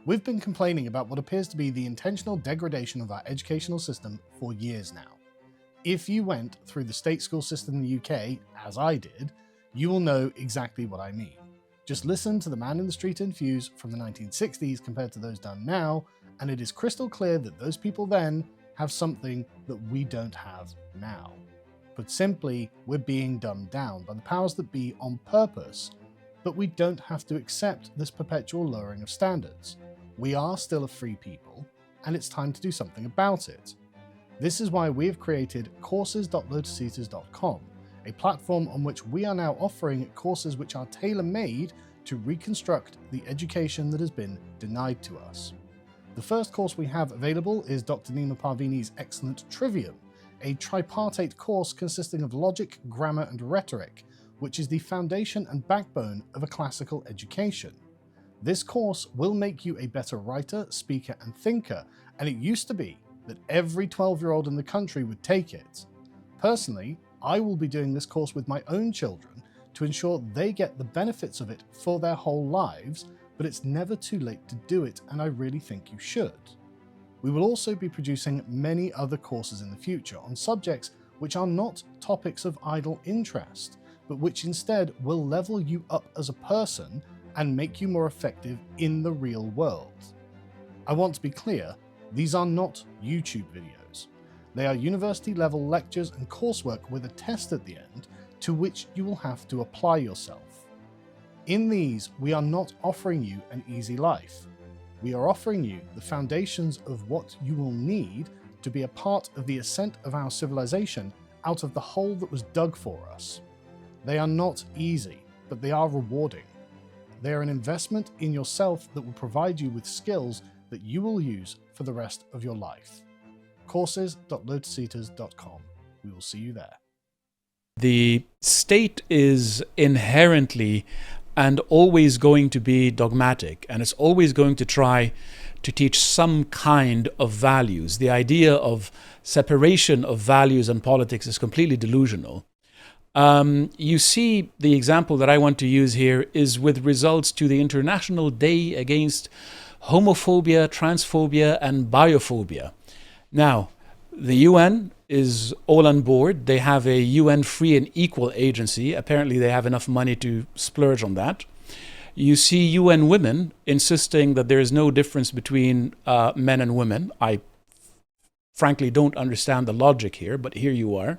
We've been complaining about what appears to be the intentional degradation of our educational system for years now. If you went through the state school system in the UK, as I did, you will know exactly what I mean. Just listen to the man in the street interviews from the 1960s compared to those done now, and it is crystal clear that those people then have something that we don't have now. Put simply, we're being dumbed down by the powers that be on purpose, but we don't have to accept this perpetual lowering of standards. We are still a free people, and it's time to do something about it. This is why we have created courses.lotuseaters.com, a platform on which we are now offering courses which are tailor-made to reconstruct the education that has been denied to us. The first course we have available is Dr. Nima Parvini's excellent Trivium, a tripartite course consisting of logic, grammar, and rhetoric, which is the foundation and backbone of a classical education. This course will make you a better writer, speaker, and thinker, and it used to be that every 12-year-old in the country would take it. Personally, I will be doing this course with my own children to ensure they get the benefits of it for their whole lives, but it's never too late to do it, and I really think you should. We will also be producing many other courses in the future on subjects which are not topics of idle interest, but which instead will level you up as a person and make you more effective in the real world. I want to be clear, these are not YouTube videos. They are university-level lectures and coursework with a test at the end to which you will have to apply yourself. In these, we are not offering you an easy life. We are offering you the foundations of what you will need to be a part of the ascent of our civilization out of the hole that was dug for us. They are not easy, but they are rewarding. They are an investment in yourself that will provide you with skills that you will use for the rest of your life. Courses.lotuseaters.com. We will see you there. The state is inherently and always going to be dogmatic, and it's always going to try to teach some kind of values. The idea of separation of values and politics is completely delusional. You see, the example that I want to use here is with results to the International Day Against Homophobia, Transphobia, and Biophobia. Now, the UN is all on board. They have a UN free and equal agency. Apparently, they have enough money to splurge on that. You see UN Women insisting that there is no difference between men and women. I frankly don't understand the logic here, but here you are.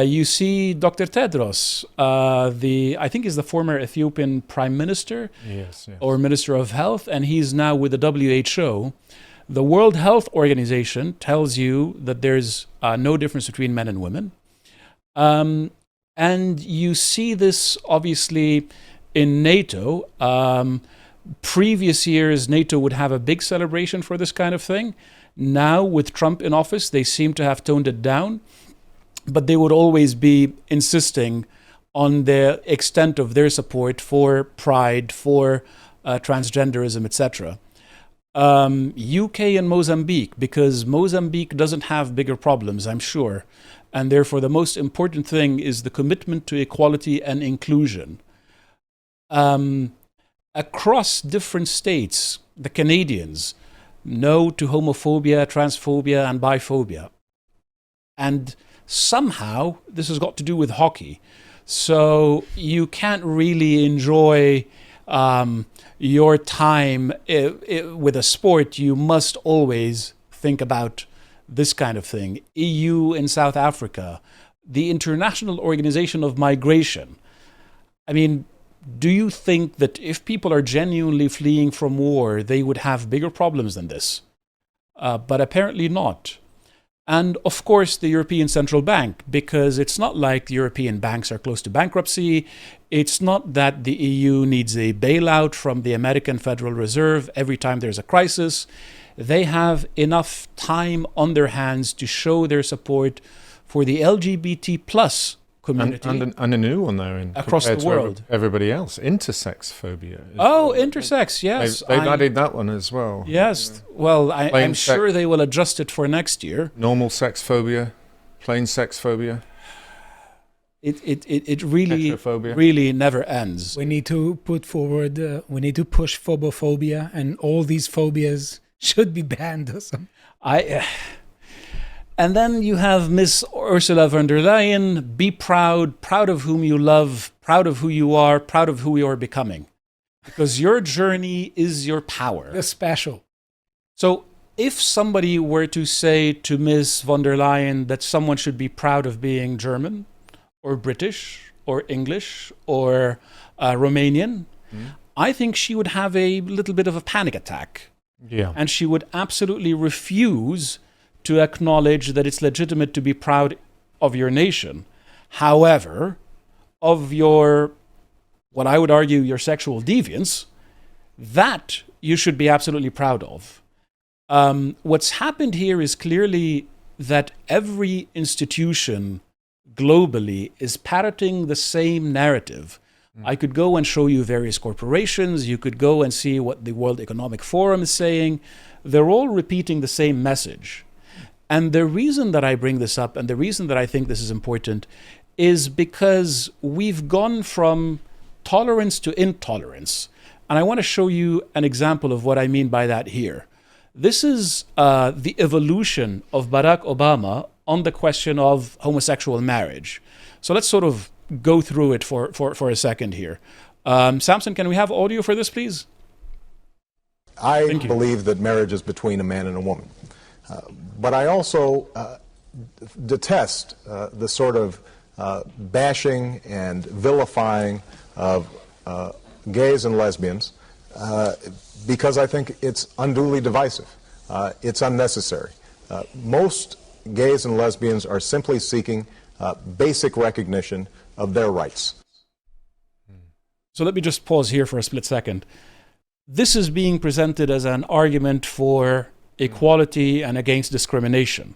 You see Dr. Tedros, I think he's the former Ethiopian Prime Minister, yes. or Minister of Health, and he's now with the WHO. The World Health Organization tells you that there's no difference between men and women. And you see this obviously in NATO. Previous years, NATO would have a big celebration for this kind of thing. Now, with Trump in office, they seem to have toned it down. But they would always be insisting on the extent of their support for pride, for transgenderism, etc. UK and Mozambique, because Mozambique doesn't have bigger problems, I'm sure. And therefore, the most important thing is the commitment to equality and inclusion. Across different states, the Canadians, no to homophobia, transphobia, and biphobia. And somehow, this has got to do with hockey. So you can't really enjoy your time with a sport. You must always think about this kind of thing. EU in South Africa, the International Organization of Migration. I mean, do you think that if people are genuinely fleeing from war, they would have bigger problems than this? But apparently not. And of course, the European Central Bank, because it's not like the European banks are close to bankruptcy. It's not that the EU needs a bailout from the American Federal Reserve every time there's a crisis. They have enough time on their hands to show their support for the LGBT plus community. And a new one there across the world. Everybody else, intersex phobia. Oh, intersex, yes. They've added that one as well. Yes, well, I'm sure they will adjust it for next year. Normal sex phobia, plain sex phobia. It really, Heterophobia. really never ends. We need to put forward, we need to push phobophobia, and all these phobias should be banned or something. And then you have Miss Ursula von der Leyen, be proud, proud of whom you love, proud of who you are, proud of who you are becoming. Because your journey is your power. They're special. So if somebody were to say to Ms. von der Leyen that someone should be proud of being German or British or English or Romanian, I think she would have a little bit of a panic attack. Yeah. And she would absolutely refuse to acknowledge that it's legitimate to be proud of your nation. However, of your, what I would argue, your sexual deviance, that you should be absolutely proud of. What's happened here is clearly that every institution globally is parroting the same narrative. I could go and show you various corporations. You could go and see what the World Economic Forum is saying. They're all repeating the same message. And the reason that I bring this up and the reason that I think this is important is because we've gone from tolerance to intolerance. And I want to show you an example of what I mean by that here. This is the evolution of Barack Obama on the question of homosexual marriage. So let's sort of go through it for a second here. Samson, can we have audio for this, please? I believe that marriage is between a man and a woman. But I also detest the sort of bashing and vilifying of gays and lesbians because I think it's unduly divisive. It's unnecessary. Most gays and lesbians are simply seeking basic recognition of their rights. So let me just pause here for a split second. This is being presented as an argument for equality and against discrimination.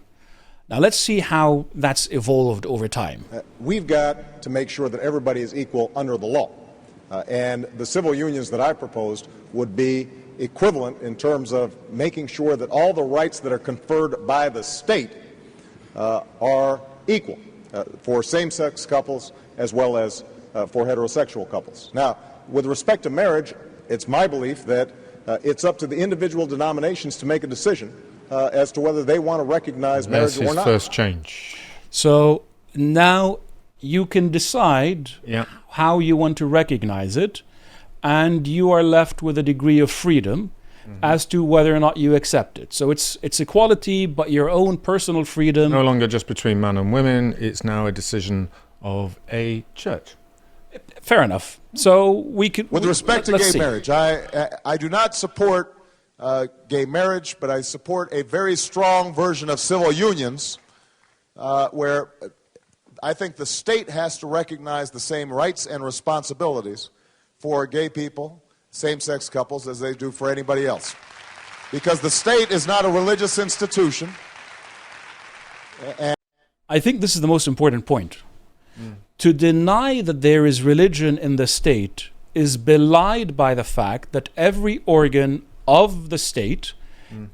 Now let's see how that's evolved over time. We've got to make sure that everybody is equal under the law. And the civil unions that I proposed would be equivalent in terms of making sure that all the rights that are conferred by the state are equal for same-sex couples as well as for heterosexual couples. Now, with respect to marriage, it's my belief that it's up to the individual denominations to make a decision as to whether they want to recognize marriage or not. That's his first change. So now you can decide how you want to recognize it, and you are left with a degree of freedom as to whether or not you accept it. So it's equality, but your own personal freedom. No longer just between man and women, it's now a decision of a church. Fair enough. So we could... With respect to gay marriage, I do not support gay marriage, but I support a very strong version of civil unions where I think the state has to recognize the same rights and responsibilities for gay people, same-sex couples, as they do for anybody else. Because the state is not a religious institution. And I think this is the most important point. To deny that there is religion in the state is belied by the fact that every organ of the state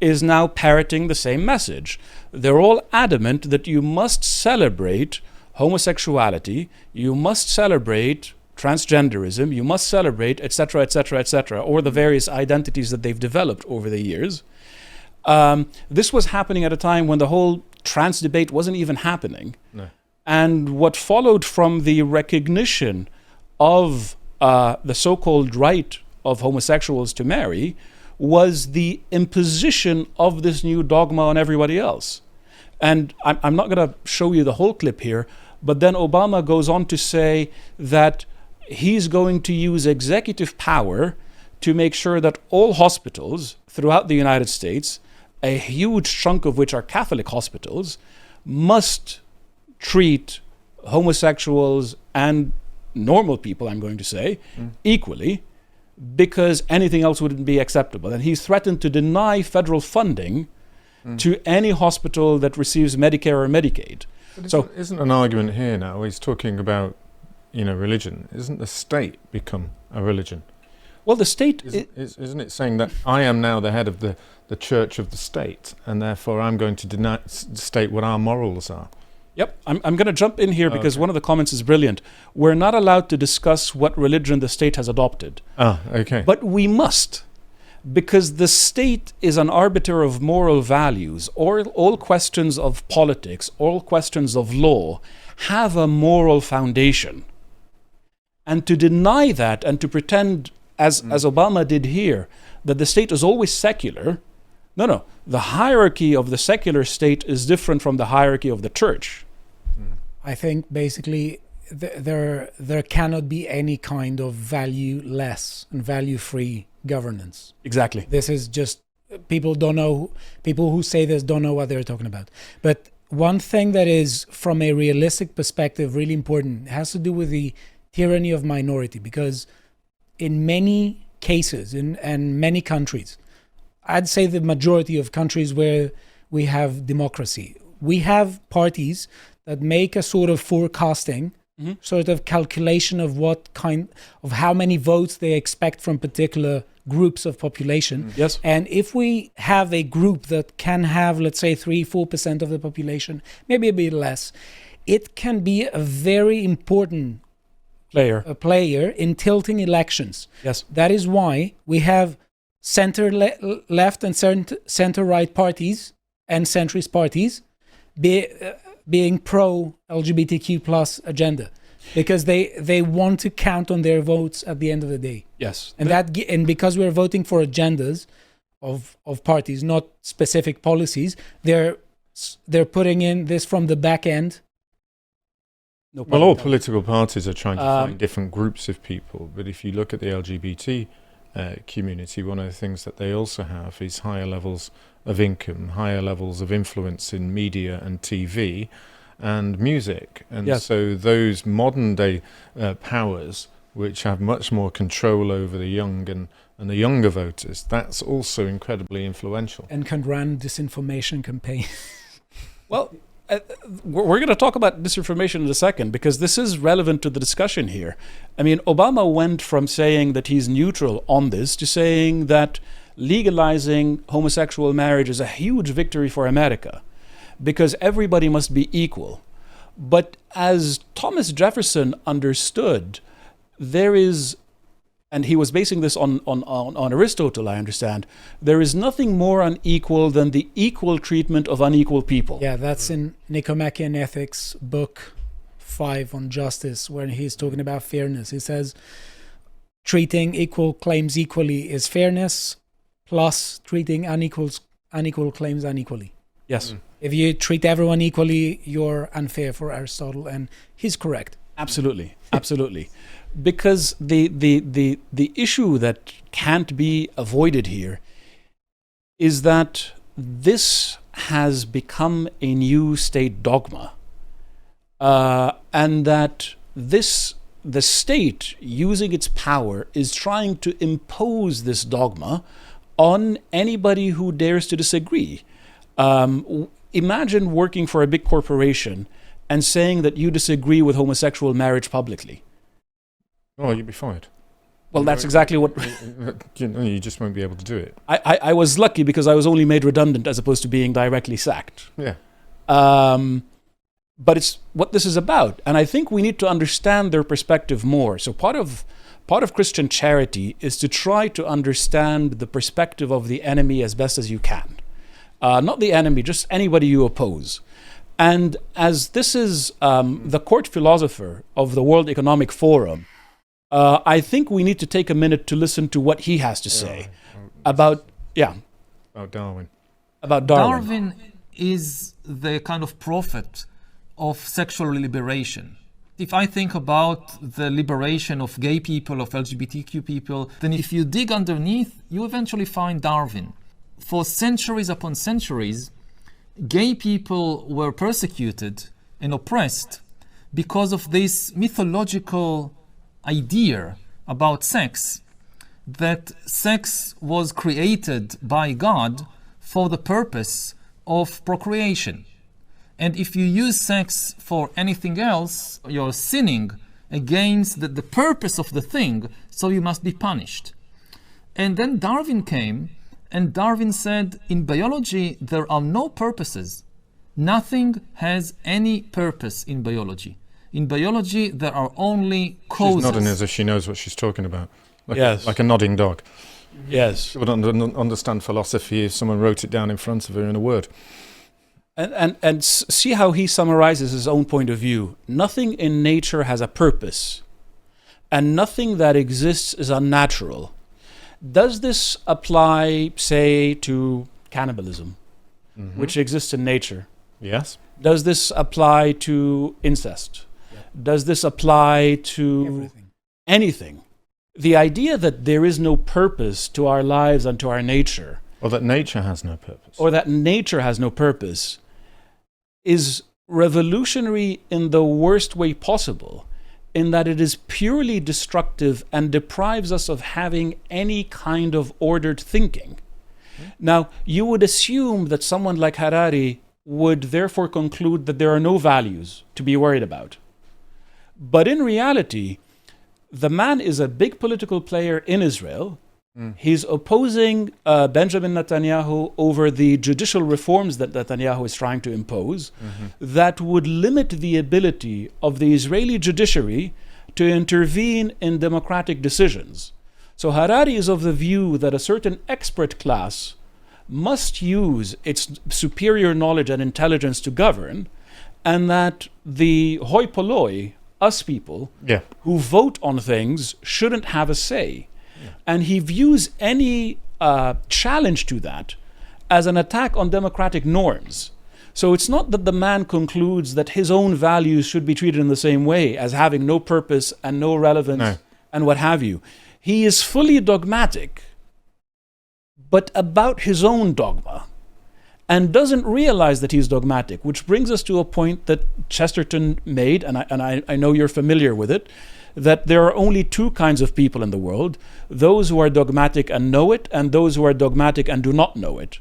is now parroting the same message. They're all adamant that you must celebrate homosexuality, you must celebrate transgenderism, you must celebrate, etc., etc., etc., or the various identities that they've developed over the years. This was happening at a time when the whole trans debate wasn't even happening. No. And what followed from the recognition of the so-called right of homosexuals to marry was the imposition of this new dogma on everybody else. And I'm not going to show you the whole clip here, but then Obama goes on to say that he's going to use executive power to make sure that all hospitals throughout the United States, a huge chunk of which are Catholic hospitals, must treat homosexuals and normal people, I'm going to say, equally, because anything else wouldn't be acceptable. And he's threatened to deny federal funding to any hospital that receives Medicare or Medicaid. But isn't an argument here now? He's talking about, religion. Isn't the state become a religion? Well, the state... Isn't it saying that I am now the head of the church of the state, and therefore I'm going to state what our morals are? Yep, I'm going to jump in here because one of the comments is brilliant. We're not allowed to discuss what religion the state has adopted. Ah, okay. But we must, because the state is an arbiter of moral values. All questions of politics, all questions of law have a moral foundation. And to deny that and to pretend, as Obama did here, that the state is always secular, no. The hierarchy of the secular state is different from the hierarchy of the church. I think basically there cannot be any kind of value-less and value-free governance. Exactly. This is just, people who say this don't know what they're talking about. But one thing that is, from a realistic perspective, really important has to do with the tyranny of minority, because in many cases, and many countries, I'd say the majority of countries where we have democracy, we have parties that make a sort of forecasting, sort of calculation of how many votes they expect from particular groups of population. Yes. And if we have a group that can have, let's say, 3-4% of the population, maybe a bit less, it can be a very important player in tilting elections. Yes. That is why we have center-left and center-right parties and centrist parties being pro-LGBTQ plus agenda, because they want to count on their votes at the end of the day. Yes. And because we're voting for agendas of parties, not specific policies, they're putting in this from the back end. Well, all political parties are trying to find different groups of people, but if you look at the LGBT community, one of the things that they also have is higher levels of income, higher levels of influence in media and TV and music. And so those modern day powers, which have much more control over the young and the younger voters, that's also incredibly influential. And can run disinformation campaigns. Well, we're going to talk about disinformation in a second, because this is relevant to the discussion here. I mean, Obama went from saying that he's neutral on this to saying that legalizing homosexual marriage is a huge victory for America because everybody must be equal. But as Thomas Jefferson understood, there is, and he was basing this on Aristotle, I understand, there is nothing more unequal than the equal treatment of unequal people. Yeah, that's in Nicomachean Ethics, book 5 on justice, where he's talking about fairness. He says, treating equal claims equally is fairness, plus treating unequal claims unequally. Yes. If you treat everyone equally, you're unfair, for Aristotle, and he's correct. Absolutely, absolutely. Because the issue that can't be avoided here is that this has become a new state dogma, and that the state, using its power, is trying to impose this dogma on anybody who dares to disagree. Imagine working for a big corporation and saying that you disagree with homosexual marriage publicly. Oh, you'd be fired. Well, that's exactly what... You just won't be able to do it. I was lucky because I was only made redundant as opposed to being directly sacked. Yeah. But it's what this is about. And I think we need to understand their perspective more. So part of Christian charity is to try to understand the perspective of the enemy as best as you can. Not the enemy, just anybody you oppose. And as this is the court philosopher of the World Economic Forum, I think we need to take a minute to listen to what he has to say about Darwin. About Darwin. Darwin is the kind of prophet of sexual liberation. If I think about the liberation of gay people, of LGBTQ people, then if you dig underneath, you eventually find Darwin. For centuries upon centuries, gay people were persecuted and oppressed because of this mythological idea about sex, that sex was created by God for the purpose of procreation. And if you use sex for anything else, you're sinning against the purpose of the thing, so you must be punished. And then Darwin came, and Darwin said, in biology, there are no purposes. Nothing has any purpose in biology. In biology, there are only causes. She's nodding as if she knows what she's talking about. Yes. Like a nodding dog. Yes. She wouldn't understand philosophy if someone wrote it down in front of her in a word. And see how he summarizes his own point of view. Nothing in nature has a purpose, and nothing that exists is unnatural. Does this apply, say, to cannibalism, which exists in nature? Yes. Does this apply to incest? Yeah. Does this apply to anything? The idea that there is no purpose to our lives and to our nature, or that nature has no purpose, is revolutionary in the worst way possible, in that it is purely destructive and deprives us of having any kind of ordered thinking. Now, you would assume that someone like Harari would therefore conclude that there are no values to be worried about. But in reality, the man is a big political player in Israel. He's opposing Benjamin Netanyahu over the judicial reforms that Netanyahu is trying to impose that would limit the ability of the Israeli judiciary to intervene in democratic decisions. So Harari is of the view that a certain expert class must use its superior knowledge and intelligence to govern, and that the hoi polloi, us people, who vote on things, shouldn't have a say. And he views any challenge to that as an attack on democratic norms. So it's not that the man concludes that his own values should be treated in the same way, as having no purpose and no relevance and what have you. He is fully dogmatic, but about his own dogma, and doesn't realize that he's dogmatic, which brings us to a point that Chesterton made, and I know you're familiar with it, that there are only two kinds of people in the world: those who are dogmatic and know it, and those who are dogmatic and do not know it.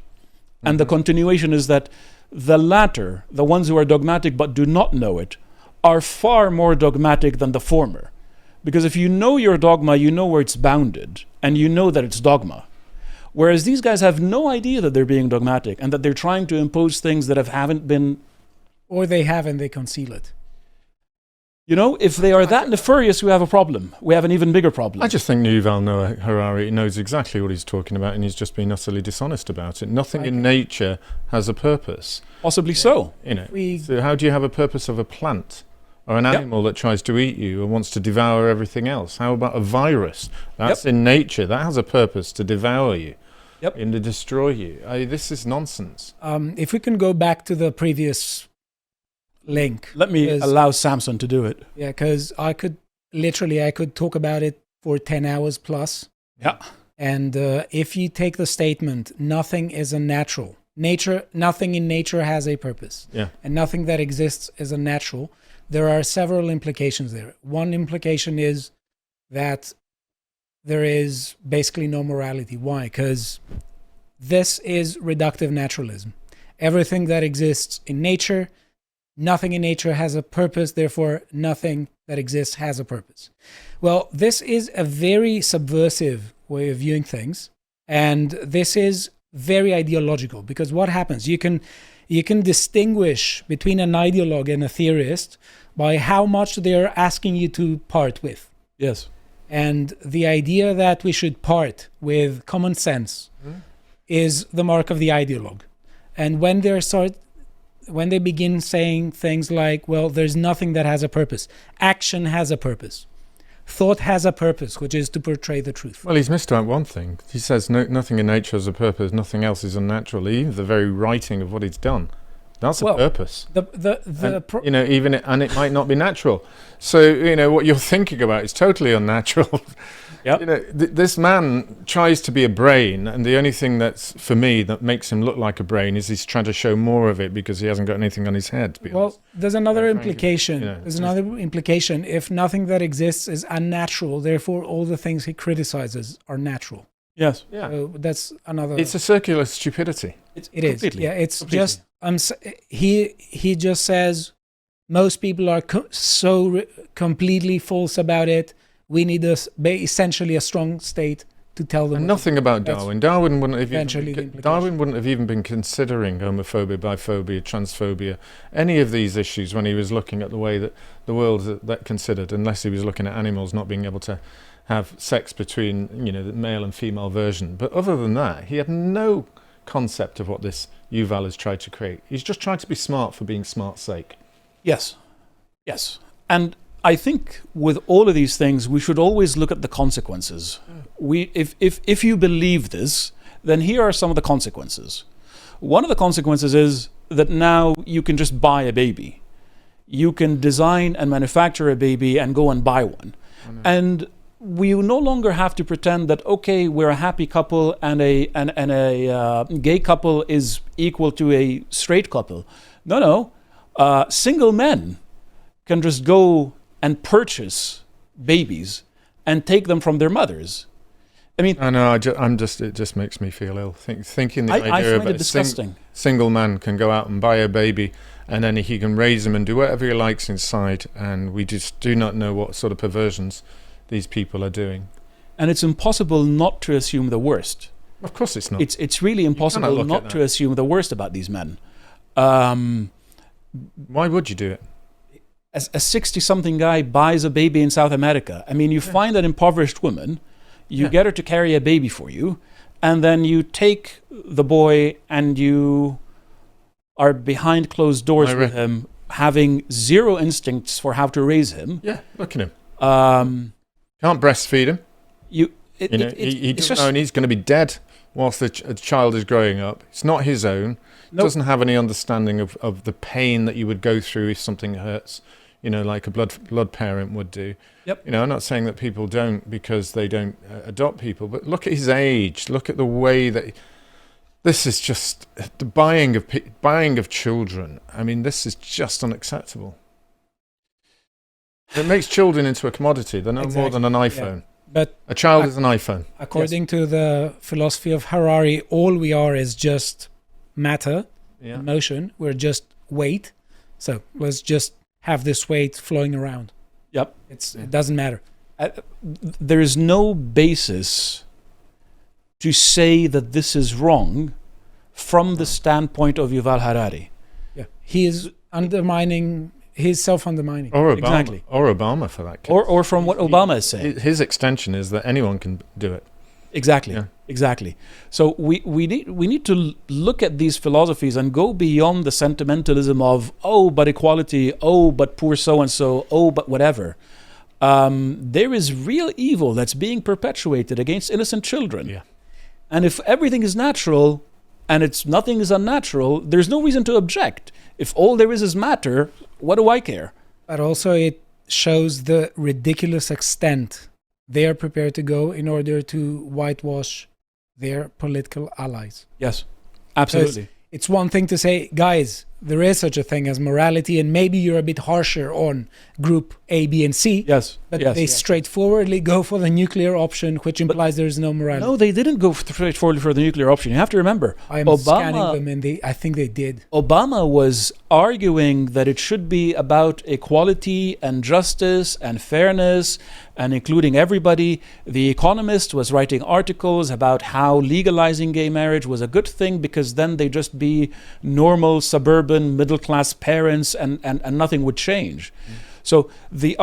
And the continuation is that the latter, the ones who are dogmatic but do not know it, are far more dogmatic than the former. Because if you know your dogma, you know where it's bounded, and you know that it's dogma. Whereas these guys have no idea that they're being dogmatic and that they're trying to impose things that haven't been... Or they have and they conceal it. You know, if they are that nefarious, we have a problem. We have an even bigger problem. I just think Yuval Noah Harari knows exactly what he's talking about, and he's just been utterly dishonest about it. Nothing in nature has a purpose. Possibly so. You know, so how do you have a purpose of a plant or an animal that tries to eat you and wants to devour everything else? How about a virus? That's in nature. That has a purpose, to devour you and to destroy you. This is nonsense. If we can go back to the previous link. Let me allow Samson to do it. Yeah, because I could talk about it for 10 hours plus. Yeah. And if you take the statement, nothing is unnatural. Nothing in nature has a purpose. Yeah. And nothing that exists is unnatural. There are several implications there. One implication is that there is basically no morality. Why? Because this is reductive naturalism. Everything that exists in nature, nothing in nature has a purpose, therefore nothing that exists has a purpose. Well, this is a very subversive way of viewing things, and this is very ideological, because what happens? You can distinguish between an ideologue and a theorist by how much they're asking you to part with. Yes. And the idea that we should part with common sense is the mark of the ideologue. And when they begin saying things like, well, there's nothing that has a purpose. Action has a purpose. Thought has a purpose, which is to portray the truth. Well, he's missed out one thing. He says nothing in nature has a purpose, nothing else is unnatural. Even the very writing of what he's done, that's a purpose. And it might not be natural. So, what you're thinking about is totally unnatural. Yep. This man tries to be a brain, and the only thing that's, for me, that makes him look like a brain is he's trying to show more of it because he hasn't got anything on his head, to be honest. There's another implication. There's another implication. If nothing that exists is unnatural, therefore all the things he criticizes are natural. Yes. Yeah. So that's another... It's a circular stupidity. It is. Yeah, it's completely. Just... he just says most people are completely false about it. We need essentially a strong state to tell them. And nothing about That's Darwin. Darwin wouldn't have eventually the even, implication. Darwin wouldn't have even been considering homophobia, biphobia, transphobia, any of these issues when he was looking at the way that the world that considered, unless he was looking at animals not being able to have sex between, the male and female version. But other than that, he had no concept of what this Yuval has tried to create. He's just tried to be smart for being smart's sake. Yes. And I think with all of these things, we should always look at the consequences. If you believe this, then here are some of the consequences. One of the consequences is that now you can just buy a baby. You can design and manufacture a baby and go and buy one. And we no longer have to pretend that, okay, we're a happy couple and a gay couple is equal to a straight couple. No. Single men can just go and purchase babies and take them from their mothers. I mean, I know. It just makes me feel ill. Thinking the I idea find of it disgusting. Single man can go out and buy a baby, and then he can raise him and do whatever he likes inside, and we just do not know what sort of perversions these people are doing. And it's impossible not to assume the worst. Of course, it's not. It's really impossible not to assume the worst about these men. Why would you do it? As a 60-something guy buys a baby in South America. I mean, you find an impoverished woman, you get her to carry a baby for you, and then you take the boy and you are behind closed doors with him, having zero instincts for how to raise him. Yeah, look at him. Can't breastfeed him. He doesn't know, and he's going to be dead whilst the child is growing up. It's not his own. Nope. Doesn't have any understanding of the pain that you would go through if something hurts. Like a blood parent would do. Yep. I'm not saying that people don't because they don't adopt people, but look at his age. Look at the way that this is just the buying of children. I mean, this is just unacceptable. It makes children into a commodity. They're no more than an iPhone. Yeah. But a child is an iPhone. According to the philosophy of Harari, all we are is just matter, motion. We're just weight. So let's just have this weight flowing around. Yep. It doesn't matter. There is no basis to say that this is wrong from the standpoint of Yuval Harari. Yeah. He is undermining, he's self-undermining. Or Obama, exactly. Or Obama for that case. Or from what Obama is saying. His extension is that anyone can do it. Exactly. Yeah. Exactly. So we need to look at these philosophies and go beyond the sentimentalism of, oh, but equality, oh, but poor so-and-so, oh, but whatever. There is real evil that's being perpetuated against innocent children. Yeah. And if everything is natural and nothing is unnatural, there's no reason to object. If all there is matter, what do I care? But also it shows the ridiculous extent they are prepared to go in order to whitewash their political allies. Yes, absolutely. It's one thing to say, guys, there is such a thing as morality, and maybe you're a bit harsher on group A, B, and C. Yes. But they straightforwardly go for the nuclear option, which implies there is no morality. No, they didn't go straightforwardly for the nuclear option. You have to remember, I'm scanning them, and I think they did. Obama was arguing that it should be about equality and justice and fairness and including everybody. The Economist was writing articles about how legalizing gay marriage was a good thing because then they'd just be normal suburban middle-class parents and nothing would change. So the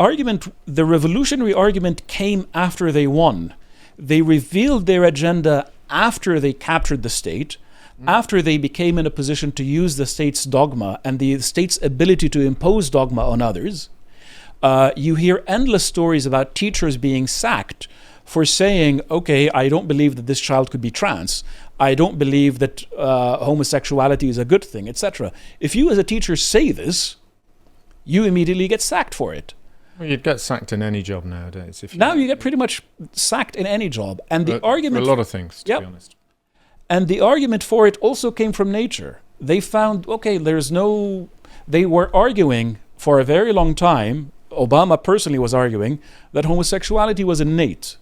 revolutionary argument came after they won. They revealed their agenda after they captured the state, after they became in a position to use the state's dogma and the state's ability to impose dogma on others. You hear endless stories about teachers being sacked for saying, okay, I don't believe that this child could be trans. I don't believe that homosexuality is a good thing, etc. If you as a teacher say this, you immediately get sacked for it. Well, you'd get sacked in any job nowadays. Now you get pretty much sacked in any job. And the argument... For a lot of things, to be honest. And the argument for it also came from nature. They found, okay, they were arguing for a very long time, Obama personally was arguing, that homosexuality was innate.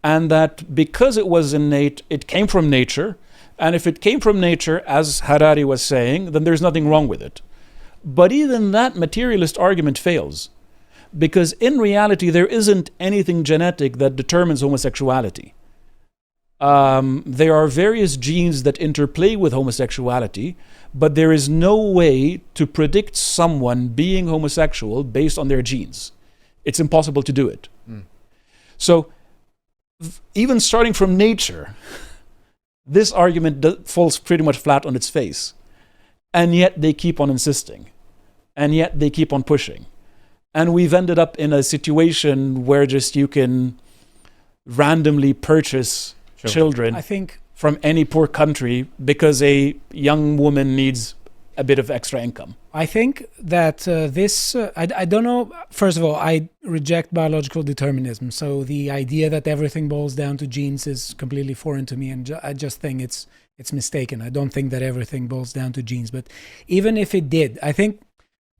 And that because it was innate, it came from nature. And if it came from nature, as Harari was saying, then there's nothing wrong with it. But even that materialist argument fails. Because in reality, there isn't anything genetic that determines homosexuality. There are various genes that interplay with homosexuality, but there is no way to predict someone being homosexual based on their genes. It's impossible to do it. So, even starting from nature, this argument falls pretty much flat on its face. And yet they keep on insisting. And yet they keep on pushing. And we've ended up in a situation where just you can randomly purchase children I think from any poor country because a young woman needs a bit of extra income. I think that I don't know. First of all, I reject biological determinism. So the idea that everything boils down to genes is completely foreign to me, and I just think it's mistaken. I don't think that everything boils down to genes. But even if it did, I think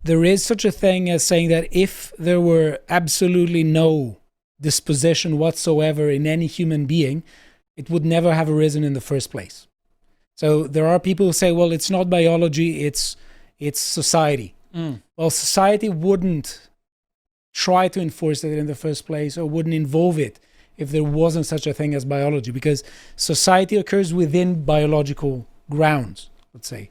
there is such a thing as saying that if there were absolutely no disposition whatsoever in any human being, it would never have arisen in the first place. So there are people who say, well, it's not biology, it's society. Well, society wouldn't try to enforce it in the first place or wouldn't involve it if there wasn't such a thing as biology, because society occurs within biological grounds, let's say.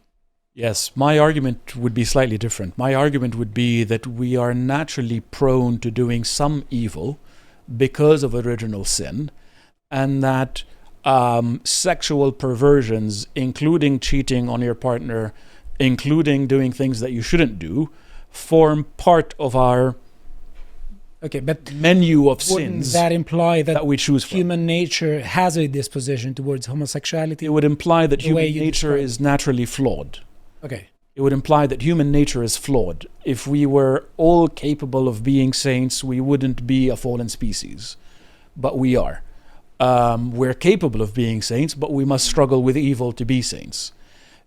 Yes, my argument would be slightly different. My argument would be that we are naturally prone to doing some evil because of original sin, and that sexual perversions, including cheating on your partner, including doing things that you shouldn't do, form part of our menu of Wouldn't sins that imply that we choose from. human nature has a disposition towards homosexuality? It would imply that The way human you nature describe is naturally flawed. Okay. It would imply that human nature is flawed. If we were all capable of being saints, we wouldn't be a fallen species. But we are. We're capable of being saints, but we must struggle with evil to be saints.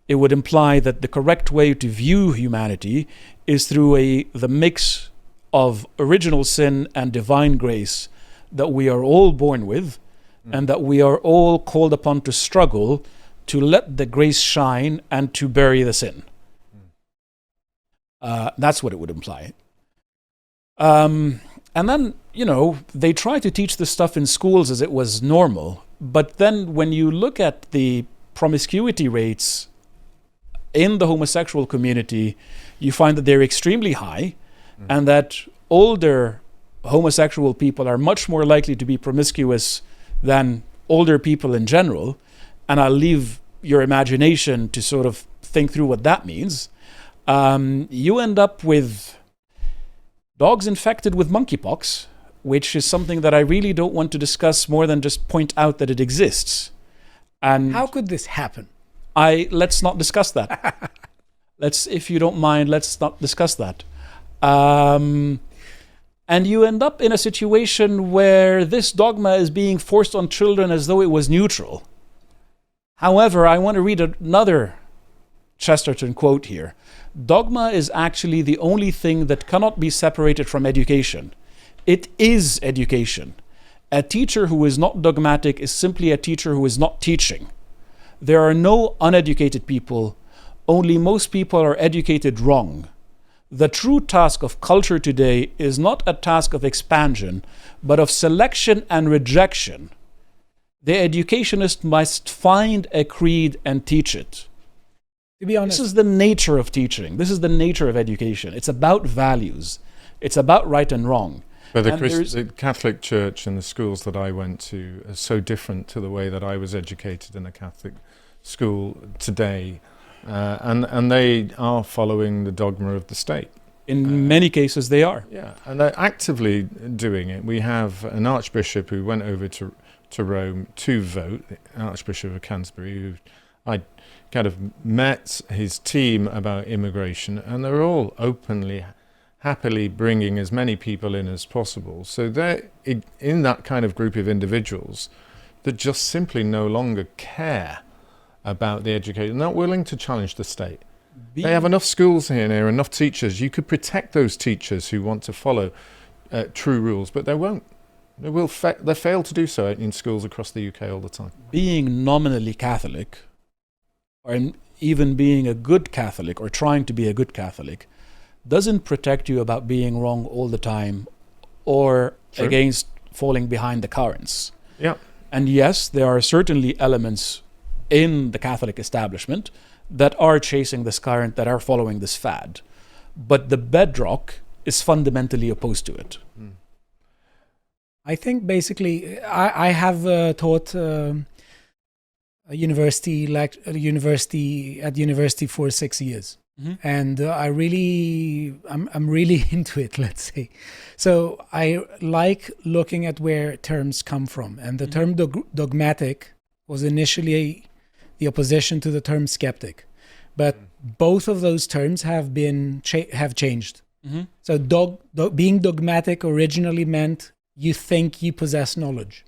It would imply that the correct way to view humanity is through the mix of original sin and divine grace that we are all born with, and that we are all called upon to struggle to let the grace shine and to bury the sin. That's what it would imply. And then, they try to teach this stuff in schools as it was normal. But then when you look at the promiscuity rates in the homosexual community, you find that they're extremely high, and that older homosexual people are much more likely to be promiscuous than older people in general. And I'll leave your imagination to sort of think through what that means. You end up with dogs infected with monkeypox, which is something that I really don't want to discuss more than just point out that it exists. And How could this happen? let's not discuss that. If you don't mind, let's not discuss that. And you end up in a situation where this dogma is being forced on children as though it was neutral. However, I want to read another Chesterton quote here. Dogma is actually the only thing that cannot be separated from education. It is education. A teacher who is not dogmatic is simply a teacher who is not teaching. There are no uneducated people, only most people are educated wrong. The true task of culture today is not a task of expansion, but of selection and rejection. The educationist must find a creed and teach it. To be honest, This is the nature of teaching. This is the nature of education. It's about values. It's about right and wrong. But And the Catholic Church and the schools that I went to are so different to the way that I was educated in a Catholic school today. And they are following the dogma of the state. In many cases, they are. Yeah, and they're actively doing it. We have an archbishop who went over to Rome to vote, the Archbishop of Canterbury, who I kind of met his team about immigration, and they're all openly, happily bringing as many people in as possible. So they're in that kind of group of individuals that just simply no longer care about the education, not willing to challenge the state. They have enough schools here and there, enough teachers. You could protect those teachers who want to follow true rules, but they won't. They fail to do so in schools across the UK all the time. Being nominally Catholic, or even being a good Catholic, or trying to be a good Catholic, doesn't protect you about being wrong all the time, or True. against falling behind the currents. Yeah. And yes, there are certainly elements in the Catholic establishment that are chasing this current, that are following this fad. But the bedrock is fundamentally opposed to it. I think basically, I have taught a university for 6 years, and I'm really into it. Let's say, so I like looking at where terms come from, and the term dogmatic was initially the opposition to the term skeptic, but both of those terms have changed. So being dogmatic originally meant you think you possess knowledge.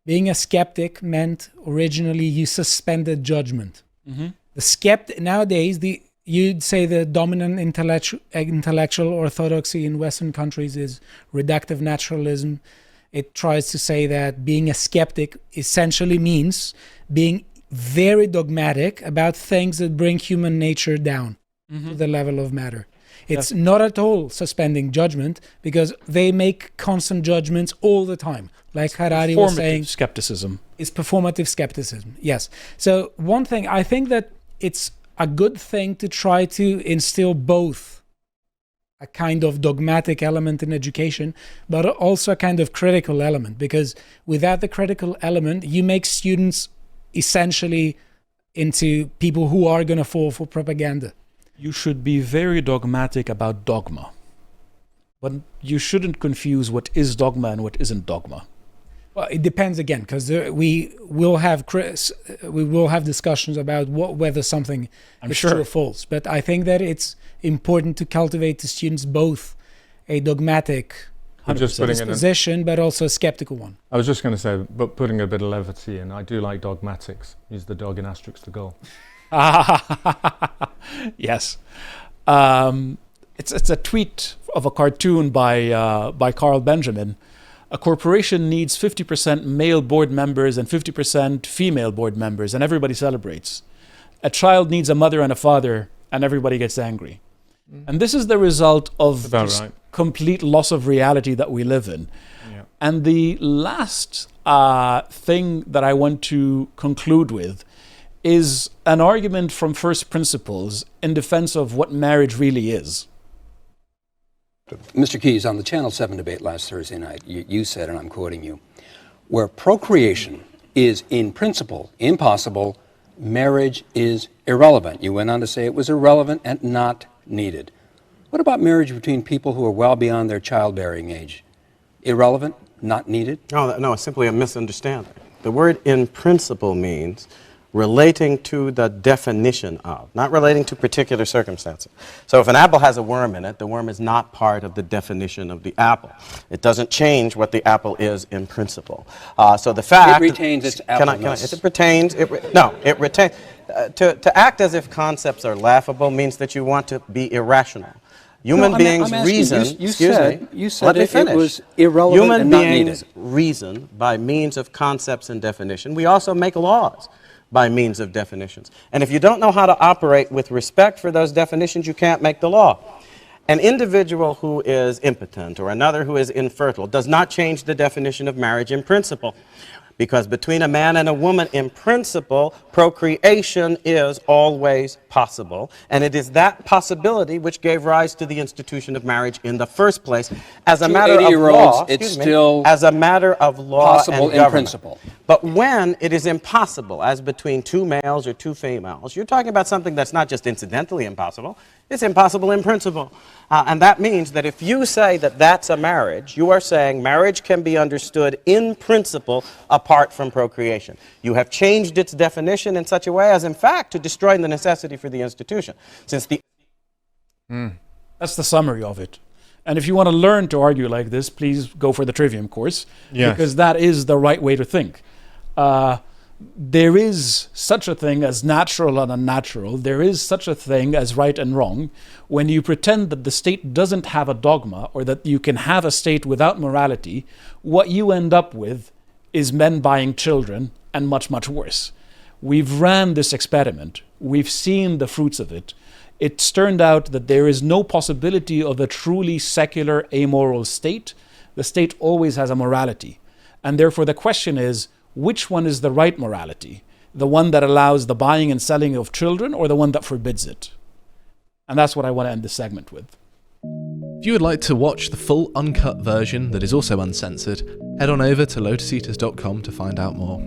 Being a skeptic meant originally you suspended judgment. The skeptic nowadays, you'd say the dominant intellectual orthodoxy in Western countries is reductive naturalism. It tries to say that being a skeptic essentially means being very dogmatic about things that bring human nature down to the level of matter. It's not at all suspending judgment, because they make constant judgments all the time. Like Harari was saying, skepticism. It's performative skepticism, yes. So one thing, I think that it's a good thing to try to instill both a kind of dogmatic element in education, but also a kind of critical element, because without the critical element, you make students essentially into people who are going to fall for propaganda. You should be very dogmatic about dogma, but you shouldn't confuse what is dogma and what isn't dogma. Well, it depends again, because we will have discussions about whether something is true or false. But I think that it's important to cultivate the students both a dogmatic disposition, but also a skeptical one. I was just going to say, but putting a bit of levity in, I do like dogmatics. Use the dog in asterisk the goal. Yes. It's a tweet of a cartoon by Carl Benjamin. A corporation needs 50% male board members and 50% female board members, and everybody celebrates. A child needs a mother and a father, and everybody gets angry. And this is the result of this complete loss of reality that we live in. Yeah. And the last thing that I want to conclude with is an argument from first principles in defense of what marriage really is. Mr. Keyes, on the Channel 7 debate last Thursday night, you said, and I'm quoting you, where procreation is in principle impossible, marriage is irrelevant. You went on to say it was irrelevant and not needed. What about marriage between people who are well beyond their childbearing age? Irrelevant, not needed? No, it's simply a misunderstanding. The word in principle means relating to the definition of, not relating to particular circumstances. So if an apple has a worm in it, the worm is not part of the definition of the apple. It doesn't change what the apple is in principle. So the fact... It retains its appleness. It retains... It retains... To act as if concepts are laughable means that you want to be irrational. Human beings reason... You said it was irrelevant Human and not needed. Human beings reason by means of concepts and definition. We also make laws by means of definitions. And if you don't know how to operate with respect for those definitions, you can't make the law. An individual who is impotent or another who is infertile does not change the definition of marriage in principle. Because between a man and a woman, in principle, procreation is always possible. And it is that possibility which gave rise to the institution of marriage in the first place. As a matter of law, it's still as a matter of law possible and in principle. But when it is impossible, as between two males or two females, you're talking about something that's not just incidentally impossible, it's impossible in principle. And that means that if you say that that's a marriage, you are saying marriage can be understood in principle apart from procreation. You have changed its definition in such a way as, in fact, to destroy the necessity for the institution. Since the That's the summary of it. And if you want to learn to argue like this, please go for the Trivium course, because that is the right way to think. There is such a thing as natural and unnatural. There is such a thing as right and wrong. When you pretend that the state doesn't have a dogma, or that you can have a state without morality, what you end up with is men buying children, and much, much worse. We've ran this experiment. We've seen the fruits of it. It's turned out that there is no possibility of a truly secular, amoral state. The state always has a morality. And therefore the question is, which one is the right morality? The one that allows the buying and selling of children, or the one that forbids it? And that's what I want to end this segment with. If you would like to watch the full uncut version that is also uncensored, head on over to lotuseaters.com to find out more.